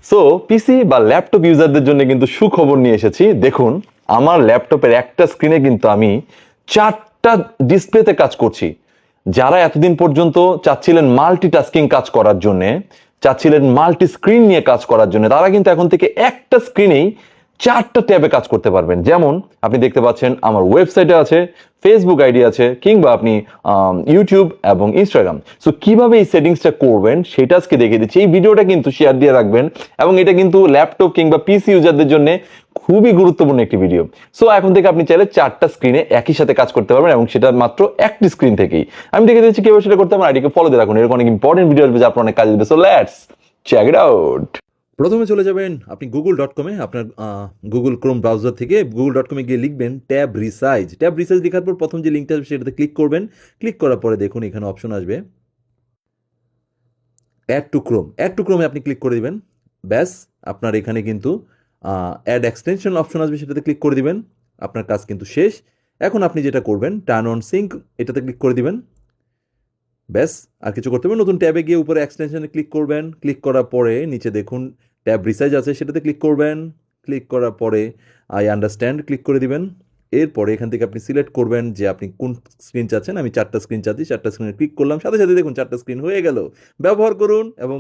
So পিসি বা laptop ইউজারদের জন্য কিন্তু সুখবর নিয়ে এসেছি। দেখুন, আমার ল্যাপটপের একটা স্ক্রিনে কিন্তু আমি 4টা ডিসপ্লেতে কাজ করছি। যারা এতদিন পর্যন্ত চাচ্ছিলেন মাল্টিটাস্কিং কাজ করার জন্য, চাচ্ছিলেন মাল্টি স্ক্রিন নিয়ে কাজ করার জন্য, তারা কিন্তু এখন থেকে একটা স্ক্রিনেই 4টা ট্যাবে কাজ করতে পারবেন। যেমন আপনি দেখতে পাচ্ছেন আমার ওয়েবসাইটে আছে, ফেসবুক আইডি আছে, কিংবা আপনি ইউটিউব এবং ইনস্টাগ্রাম। সো কিভাবে এই সেটিংসটা করবেন সেটা আজকে দেখিয়ে দিচ্ছি। এই ভিডিওটা কিন্তু শেয়ার দিয়ে রাখবেন, এবং এটা কিন্তু ল্যাপটপ কিংবা পিসি ইউজারদের জন্য খুবই গুরুত্বপূর্ণ একটি ভিডিও। সো এখন থেকে আপনি চাইলে 4টা স্ক্রিনে একই সাথে কাজ করতে পারবেন, এবং সেটা মাত্র একটি স্ক্রিন থেকেই। আমি দেখিয়ে দিচ্ছি কিভাবে সেটা করতে পারবেন। আইডিকে ফলো দিয়ে রাখুন, এরকম অনেক ইম্পর্টেন্ট ভিডিও আসবে যা আপনার অনেক কাজে দেবে। So let's check it out. প্রথমে চলে যাবেন আপনি google.com-এ, আপনার গুগল ক্রোম ব্রাউজার থেকে google.com-এ গিয়ে লিখবেন ট্যাব রিসাইজ। ট্যাব রিসাইজ লেখার পর প্রথম যে লিঙ্কটা আসবে সেটাতে ক্লিক করবেন। ক্লিক করার পরে দেখুন এখানে অপশন আসবে add to Chrome. Add to ক্রোমে আপনি ক্লিক করে দিবেন। ব্যাস, আপনার এখানে কিন্তু অ্যাড এক্সটেনশন অপশন আসবে, সেটাতে ক্লিক করে দিবেন। আপনার কাজ কিন্তু শেষ। এখন আপনি যেটা করবেন, টার্ন অন সিঙ্ক এটাতে ক্লিক করে দিবেন। ব্যাস, আর কিছু করতে হবে? নতুন ট্যাবে গিয়ে উপরে এক্সটেনশনে ক্লিক করবেন। ক্লিক করার পরে নিচে দেখুন ট্যাব রিসাইজ আছে, সেটাতে ক্লিক করবেন। ক্লিক করার পরে আই আন্ডারস্ট্যান্ড ক্লিক করে দিবেন। এরপরে এখান থেকে আপনি সিলেক্ট করবেন যে আপনি কোন স্ক্রিন চাচ্ছেন। আমি 4টা স্ক্রিন চাচ্ছি, 4টা স্ক্রিনে ক্লিক করলাম, সাথে সাথে দেখুন 4টা স্ক্রিন হয়ে গেল। ব্যবহার করুন এবং